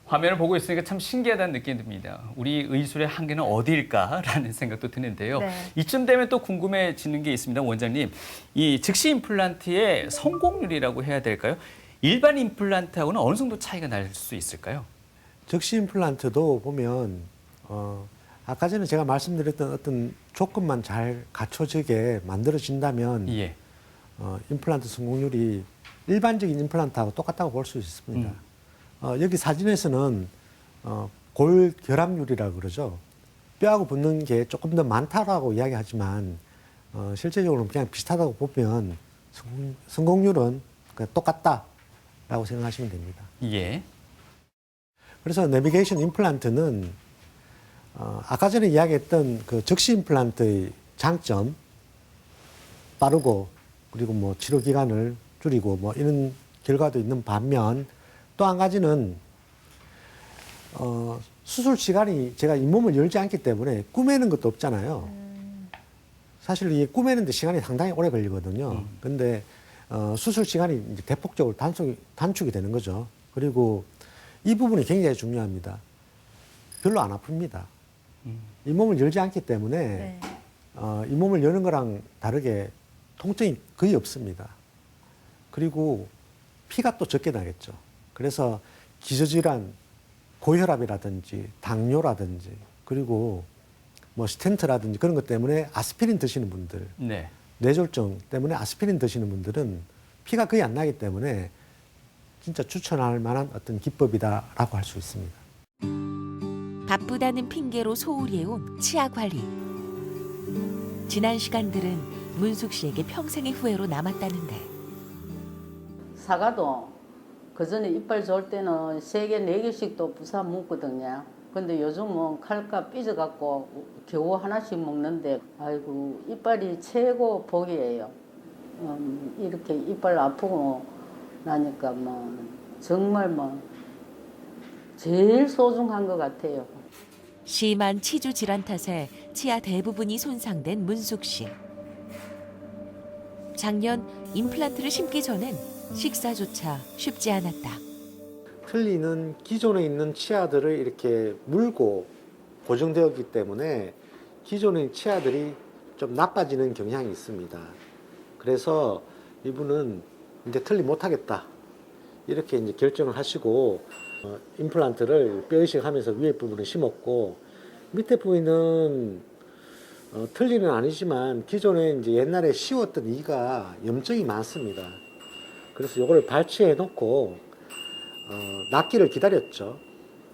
화면을 보고 있으니까 참 신기하다는 느낌이 듭니다. 우리 의술의 한계는 어디일까라는 생각도 드는데요. 네. 이쯤 되면 또 궁금해지는 게 있습니다. 원장님, 이 즉시 임플란트의 성공률이라고 해야 될까요? 일반 임플란트하고는 어느 정도 차이가 날 수 있을까요? 즉시 임플란트도 보면 아까 전에 제가 말씀드렸던 어떤 조건만 잘 갖춰지게 만들어진다면 예. 임플란트 성공률이 일반적인 임플란트하고 똑같다고 볼 수 있습니다. 여기 사진에서는 골 결합률이라고 그러죠. 뼈하고 붙는 게 조금 더 많다라고 이야기하지만 실제적으로는 그냥 비슷하다고 보면 성공률은 그냥 똑같다라고 생각하시면 됩니다. 예. 그래서 내비게이션 임플란트는 아까 전에 이야기했던 그 즉시 임플란트의 장점, 빠르고 그리고 뭐 치료 기간을 줄이고 뭐 이런 결과도 있는 반면 또 한 가지는 수술 시간이 제가 잇몸을 열지 않기 때문에 꾸매는 것도 없잖아요. 사실 이 꾸매는데 시간이 상당히 오래 걸리거든요. 근데 수술 시간이 이제 대폭적으로 단축이 되는 거죠. 그리고 이 부분이 굉장히 중요합니다. 별로 안 아픕니다. 잇몸을 열지 않기 때문에 네. 잇몸을 여는 거랑 다르게 통증이 거의 없습니다. 그리고 피가 또 적게 나겠죠. 그래서 기저질환, 고혈압이라든지 당뇨라든지 그리고 뭐 스텐트라든지 그런 것 때문에 아스피린 드시는 분들, 네. 뇌졸중 때문에 아스피린 드시는 분들은 피가 거의 안 나기 때문에 진짜 추천할 만한 어떤 기법이다라고 할 수 있습니다. 바쁘다는 핑계로 소홀히 해온 치아 관리. 지난 시간들은 문숙 씨에게 평생의 후회로 남았다는데. 사과도 그전에 이빨 좋을 때는 3개, 4개씩도 부사 먹거든요. 근데 요즘은 칼과 삐져갖고 겨우 하나씩 먹는데 아이고 이빨이 최고 복이에요. 이렇게 이빨 아프고 나니까 뭐 정말 뭐 제일 소중한 것 같아요. 심한 치주 질환 탓에 치아 대부분이 손상된 문숙 씨. 작년 임플란트를 심기 전엔 식사조차 쉽지 않았다. 틀니는 기존에 있는 치아들을 이렇게 물고 고정되었기 때문에 기존의 치아들이 좀 나빠지는 경향이 있습니다. 그래서 이분은 이제 틀니 못하겠다 이렇게 이제 결정을 하시고 임플란트를 뼈 이식하면서 위에 부분을 심었고 밑에 부위는 틀니는 아니지만 기존에 이제 옛날에 씌웠던 이가 염증이 많습니다. 그래서 이걸 발치해 놓고 낫기를 기다렸죠.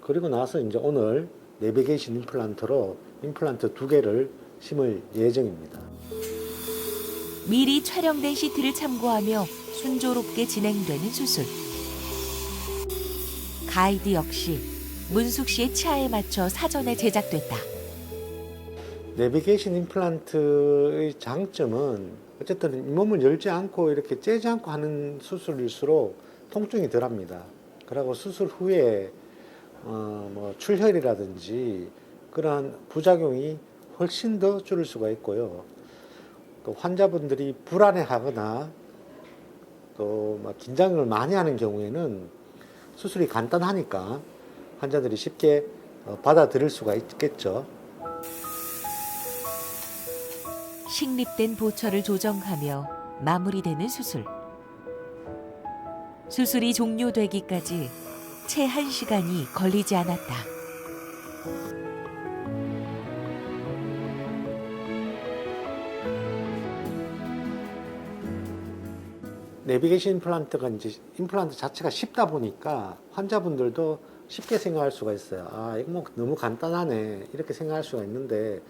그리고 나서 이제 오늘 내비게이션 임플란트로 임플란트 2개를 심을 예정입니다. 미리 촬영된 CT를 참고하며 순조롭게 진행되는 수술. 가이드 역시 문숙 씨의 치아에 맞춰 사전에 제작됐다. 내비게이션 임플란트의 장점은 어쨌든 잇몸을 열지 않고 이렇게 째지 않고 하는 수술일수록 통증이 덜합니다. 그리고 수술 후에 뭐 출혈이라든지 그러한 부작용이 훨씬 더 줄을 수가 있고요. 또 환자분들이 불안해하거나 또 막 긴장을 많이 하는 경우에는 수술이 간단하니까 환자들이 쉽게 받아들일 수가 있겠죠. 식립된 보철을 조정하며 마무리되는 수술. 수술이 종료되기까지 채 1시간이 걸리지 않았다. 내비게이션 임플란트가 이제 임플란트 자체가 쉽다 보니까 환자분들도 쉽게 생각할 수가 있어요. 아, 이거 뭐 너무 간단하네. 이렇게 생각할 수가 있는데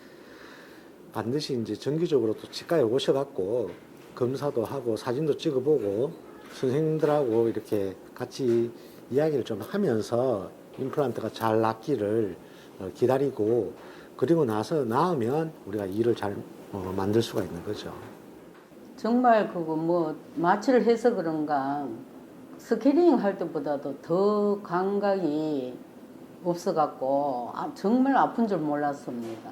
반드시 이제 정기적으로 또 치과에 오셔갖고 검사도 하고 사진도 찍어보고 선생님들하고 이렇게 같이 이야기를 좀 하면서 임플란트가 잘 낫기를 기다리고 그리고 나서 나으면 우리가 일을 잘 만들 수가 있는 거죠. 정말 그거 뭐 마취를 해서 그런가 스캐닝 할 때보다도 더 감각이 없어갖고 정말 아픈 줄 몰랐습니다.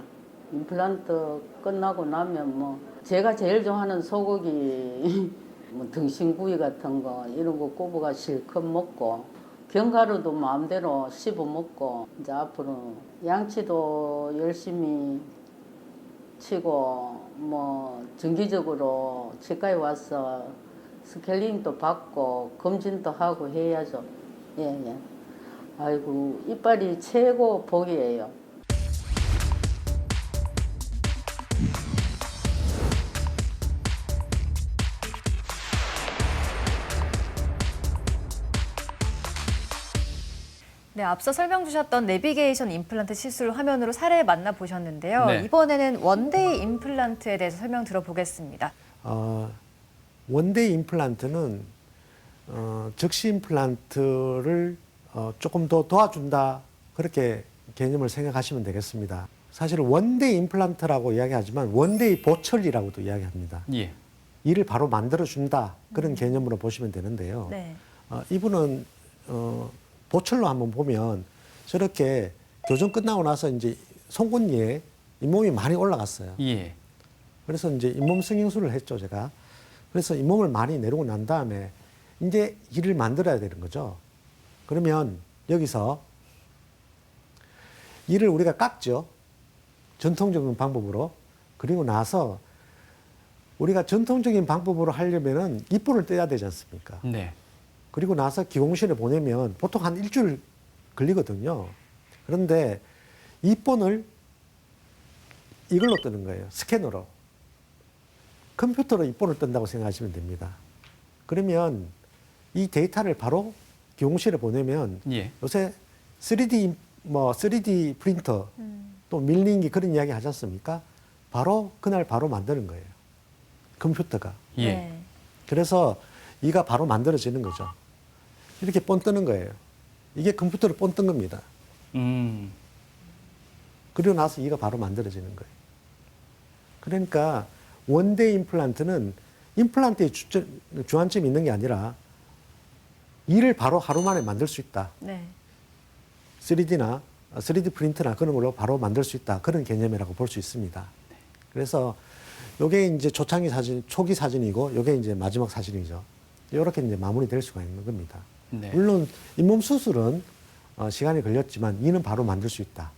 임플란트 끝나고 나면 뭐 제가 제일 좋아하는 소고기 뭐 등심구이 같은 거 이런 거 꼬부가 실컷 먹고 견과류도 마음대로 씹어 먹고 이제 앞으로 양치도 열심히 치고 뭐 정기적으로 치과에 와서 스케일링도 받고 검진도 하고 해야죠. 예. 아이고 이빨이 최고 복이에요. 네, 앞서 설명 주셨던 내비게이션 임플란트 시술 화면으로 사례 만나보셨는데요. 네. 이번에는 원데이 임플란트에 대해서 설명 들어보겠습니다. 원데이 임플란트는 적시 임플란트를 조금 더 도와준다 그렇게 개념을 생각하시면 되겠습니다. 사실 원데이 임플란트라고 이야기하지만 원데이 보철이라고도 이야기합니다. 예. 이를 바로 만들어준다 그런 개념으로 보시면 되는데요. 네. 이분은 보철로 한번 보면 저렇게 교정 끝나고 나서 이제 송곳니에 잇몸이 많이 올라갔어요. 예. 그래서 이제 잇몸 성형술을 했죠, 제가. 그래서 잇몸을 많이 내리고 난 다음에 이제 이를 만들어야 되는 거죠. 그러면 여기서 이를 우리가 깎죠. 전통적인 방법으로. 그리고 나서 우리가 전통적인 방법으로 하려면은 이빨을 떼야 되지 않습니까? 네. 그리고 나서 기공실에 보내면 보통 한 일주일 걸리거든요. 그런데 이본을 이걸로 뜨는 거예요. 스캐너로. 컴퓨터로 이본을 뜬다고 생각하시면 됩니다. 그러면 이 데이터를 바로 기공실에 보내면 예. 요새 3D 프린터 또 밀링기 그런 이야기 하지 않습니까? 바로 그날 바로 만드는 거예요. 컴퓨터가. 예. 네. 그래서 이가 바로 만들어지는 거죠. 이렇게 본 뜨는 거예요. 이게 컴퓨터로 본 뜬 겁니다. 그리고 나서 이가 바로 만들어지는 거예요. 그러니까 원데이 임플란트는 임플란트의 주안점이 있는 게 아니라 이를 바로 하루 만에 만들 수 있다. 네. 3D 프린트나 그런 걸로 바로 만들 수 있다. 그런 개념이라고 볼 수 있습니다. 그래서 요게 이제 초창기 사진, 초기 사진이고 요게 이제 마지막 사진이죠. 이렇게 이제 마무리될 수가 있는 겁니다. 네. 물론 잇몸 수술은 시간이 걸렸지만 이는 바로 만들 수 있다.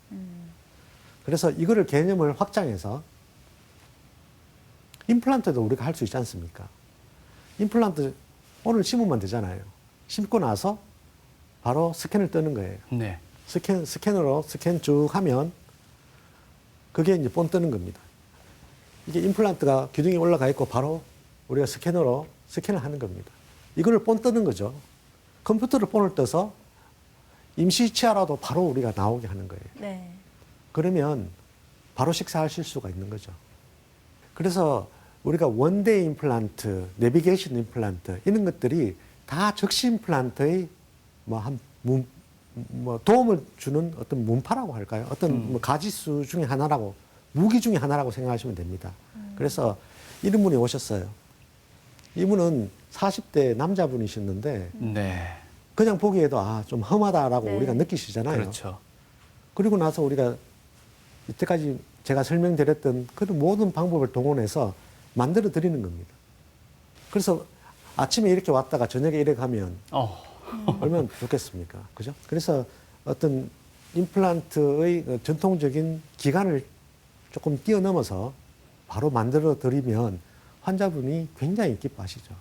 그래서 이거를 개념을 확장해서 임플란트도 우리가 할 수 있지 않습니까? 임플란트 오늘 심으면 되잖아요. 심고 나서 바로 스캔을 뜨는 거예요. 네. 스캐너로 스캔 쭉 하면 그게 이제 본 뜨는 겁니다. 이게 임플란트가 기둥이 올라가 있고 바로 우리가 스캐너로 스캔을 하는 겁니다. 이거를 본 뜨는 거죠. 컴퓨터로 본을 떠서 임시 치아라도 바로 우리가 나오게 하는 거예요. 네. 그러면 바로 식사하실 수가 있는 거죠. 그래서 우리가 원데이 임플란트, 내비게이션 임플란트 이런 것들이 다 적시 임플란트의 도움을 주는 어떤 문파라고 할까요? 어떤 가지수 중에 하나라고, 무기 중에 하나라고 생각하시면 됩니다. 그래서 이런 분이 오셨어요. 이분은 40대 남자분이셨는데 네. 그냥 보기에도 좀 험하다라고 네. 우리가 느끼시잖아요. 그렇죠. 그리고 나서 우리가 이때까지 제가 설명드렸던 그런 모든 방법을 동원해서 만들어 드리는 겁니다. 그래서 아침에 이렇게 왔다가 저녁에 이렇게 가면 얼마나 좋겠습니까? 그죠? 그래서 어떤 임플란트의 전통적인 기간을 조금 뛰어넘어서 바로 만들어 드리면 환자분이 굉장히 기뻐하시죠.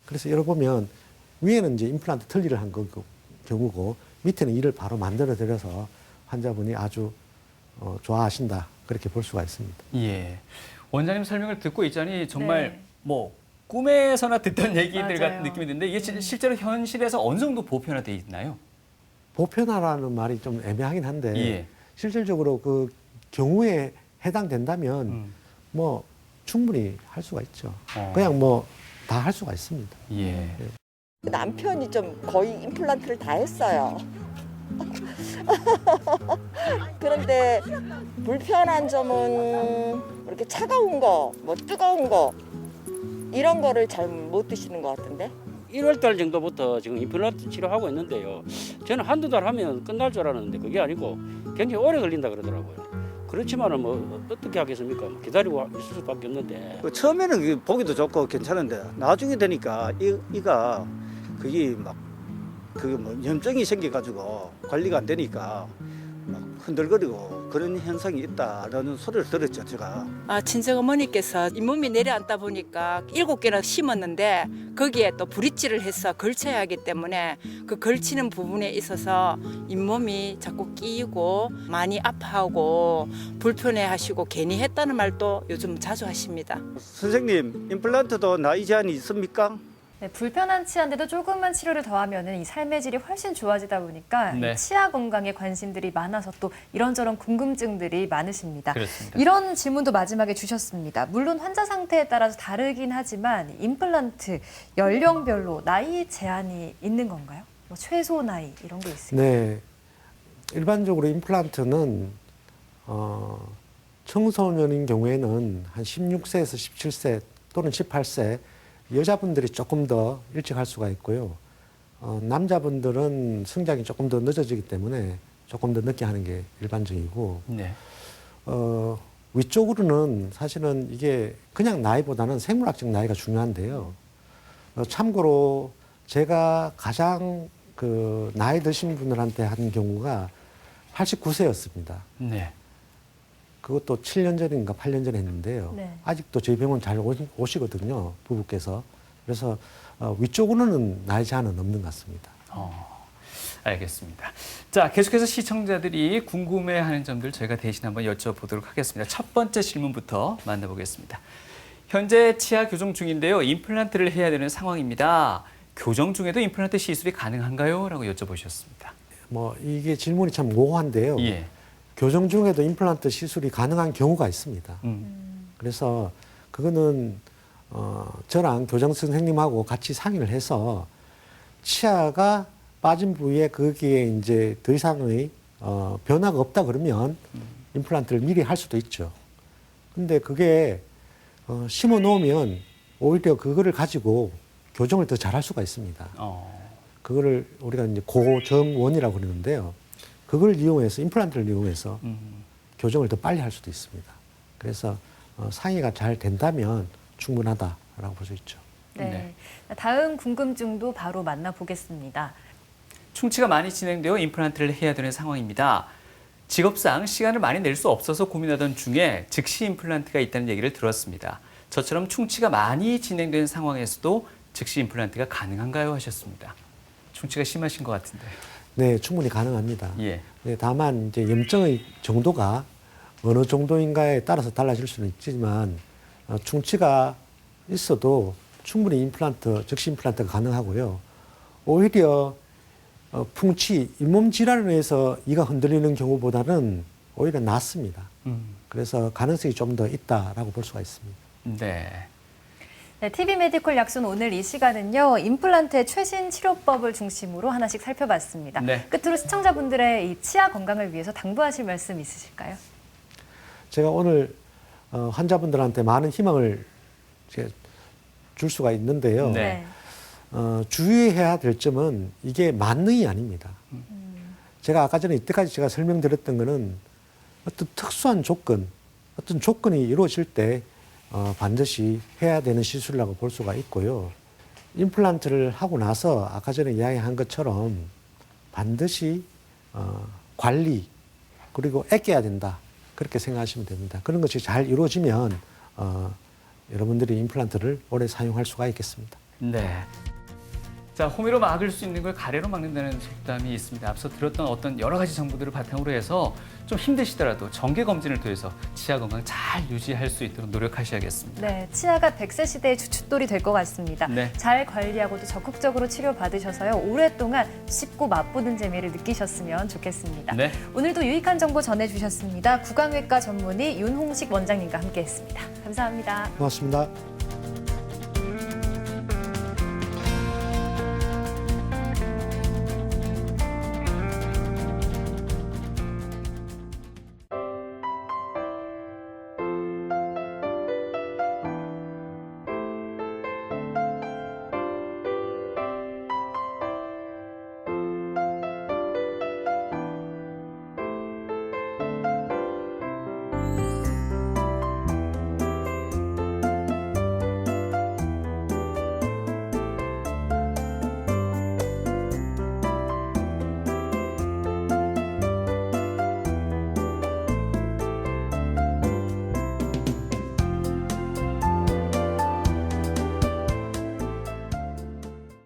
그래서 여기 보면 위에는 이제 임플란트 틀니를 한 경우고 밑에는 이를 바로 만들어 드려서 환자분이 아주 좋아하신다. 그렇게 볼 수가 있습니다. 예. 원장님 설명을 듣고 있자니 정말 네. 뭐 꿈에서나 듣던 얘기들 같은 맞아요. 느낌이 드는데 이게 실제로 현실에서 어느 정도 보편화돼 있나요? 보편화라는 말이 좀 애매하긴 한데 예. 실질적으로 그 경우에 해당된다면 뭐 충분히 할 수가 있죠. 그냥 뭐 다 할 수가 있습니다. 예. 남편이 좀 거의 임플란트를 다 했어요. 그런데 불편한 점은 이렇게 차가운 거, 뭐 뜨거운 거 이런 거를 잘 못 드시는 것 같은데. 1월 달 정도부터 지금 임플란트 치료하고 있는데요. 저는 한두 달 하면 끝날 줄 알았는데 그게 아니고 굉장히 오래 걸린다 그러더라고요. 그렇지만은 뭐 어떻게 하겠습니까? 기다리고 있을 수밖에 없는데. 처음에는 보기도 좋고 괜찮은데 나중에 되니까 이가 그게 막 뭐 염증이 생겨가지고 관리가 안 되니까 막 흔들거리고 그런 현상이 있다라는 소리를 들었죠, 제가. 친정어머니께서 잇몸이 내려앉다 보니까 7개나 심었는데 거기에 또 브릿지를 해서 걸쳐야 하기 때문에 그 걸치는 부분에 있어서 잇몸이 자꾸 끼이고 많이 아파하고 불편해하시고 괜히 했다는 말도 요즘 자주 하십니다. 선생님, 임플란트도 나이 제한이 있습니까? 네, 불편한 치아인데도 조금만 치료를 더하면 이 삶의 질이 훨씬 좋아지다 보니까 네. 이 치아 건강에 관심들이 많아서 또 이런저런 궁금증들이 많으십니다. 그렇습니다. 이런 질문도 마지막에 주셨습니다. 물론 환자 상태에 따라서 다르긴 하지만 임플란트 연령별로 나이 제한이 있는 건가요? 뭐 최소 나이 이런 게 있을까요? 네. 일반적으로 임플란트는 청소년인 경우에는 한 16세에서 17세 또는 18세 여자분들이 조금 더 일찍 할 수가 있고요. 남자분들은 성장이 조금 더 늦어지기 때문에 조금 더 늦게 하는 게 일반적이고, 네. 위쪽으로는 사실은 이게 그냥 나이보다는 생물학적 나이가 중요한데요. 참고로 제가 가장 그 나이 드신 분들한테 한 경우가 89세였습니다. 네. 그것도 7년 전인가 8년 전에 했는데요. 네. 아직도 저희 병원 잘 오시거든요, 부부께서. 그래서 위쪽으로는 나이 제한은 없는 것 같습니다. 알겠습니다. 자, 계속해서 시청자들이 궁금해하는 점들 저희가 대신 한번 여쭤보도록 하겠습니다. 첫 번째 질문부터 만나보겠습니다. 현재 치아 교정 중인데요. 임플란트를 해야 되는 상황입니다. 교정 중에도 임플란트 시술이 가능한가요? 라고 여쭤보셨습니다. 뭐 이게 질문이 참 모호한데요. 예. 교정 중에도 임플란트 시술이 가능한 경우가 있습니다. 그래서 그거는 저랑 교정 선생님하고 같이 상의를 해서 치아가 빠진 부위에 거기에 이제 더 이상의 변화가 없다 그러면 임플란트를 미리 할 수도 있죠. 근데 그게 심어 놓으면 오히려 그거를 가지고 교정을 더 잘할 수가 있습니다. 그거를 우리가 이제 고정원이라고 그러는데요. 그걸 이용해서 임플란트를 이용해서 교정을 더 빨리 할 수도 있습니다. 그래서 상의가 잘 된다면 충분하다라고 볼 수 있죠. 네. 다음 궁금증도 바로 만나보겠습니다. 충치가 많이 진행되어 임플란트를 해야 되는 상황입니다. 직업상 시간을 많이 낼 수 없어서 고민하던 중에 즉시 임플란트가 있다는 얘기를 들었습니다. 저처럼 충치가 많이 진행된 상황에서도 즉시 임플란트가 가능한가요? 하셨습니다. 충치가 심하신 것 같은데. 네, 충분히 가능합니다. 예. 네, 다만 이제 염증의 정도가 어느 정도인가에 따라서 달라질 수는 있지만 충치가 있어도 충분히 임플란트, 즉시 임플란트가 가능하고요. 오히려 풍치, 잇몸 질환을 해서 이가 흔들리는 경우보다는 오히려 낫습니다. 그래서 가능성이 좀 더 있다라고 볼 수가 있습니다. 네. 네, TV 메디컬 약손 오늘 이 시간은요, 임플란트의 최신 치료법을 중심으로 하나씩 살펴봤습니다. 네. 끝으로 시청자분들의 이 치아 건강을 위해서 당부하실 말씀 있으실까요? 제가 오늘 환자분들한테 많은 희망을 줄 수가 있는데요. 네. 주의해야 될 점은 이게 만능이 아닙니다. 제가 아까 전에 이때까지 제가 설명드렸던 거는 어떤 특수한 조건, 어떤 조건이 이루어질 때 반드시 해야 되는 시술이라고 볼 수가 있고요. 임플란트를 하고 나서 아까 전에 이야기한 것처럼 반드시 관리 그리고 아껴야 된다. 그렇게 생각하시면 됩니다. 그런 것이 잘 이루어지면 여러분들이 임플란트를 오래 사용할 수가 있겠습니다. 네. 자, 호미로 막을 수 있는 걸 가래로 막는다는 속담이 있습니다. 앞서 들었던 어떤 여러 가지 정보들을 바탕으로 해서 좀 힘드시더라도 정기 검진을 통해서 치아 건강 잘 유지할 수 있도록 노력하셔야겠습니다. 네, 치아가 100세 시대의 주춧돌이 될 것 같습니다. 네. 잘 관리하고 또 적극적으로 치료받으셔서요. 오랫동안 씹고 맛보는 재미를 느끼셨으면 좋겠습니다. 네. 오늘도 유익한 정보 전해주셨습니다. 구강외과 전문의 윤홍식 원장님과 함께했습니다. 감사합니다. 고맙습니다.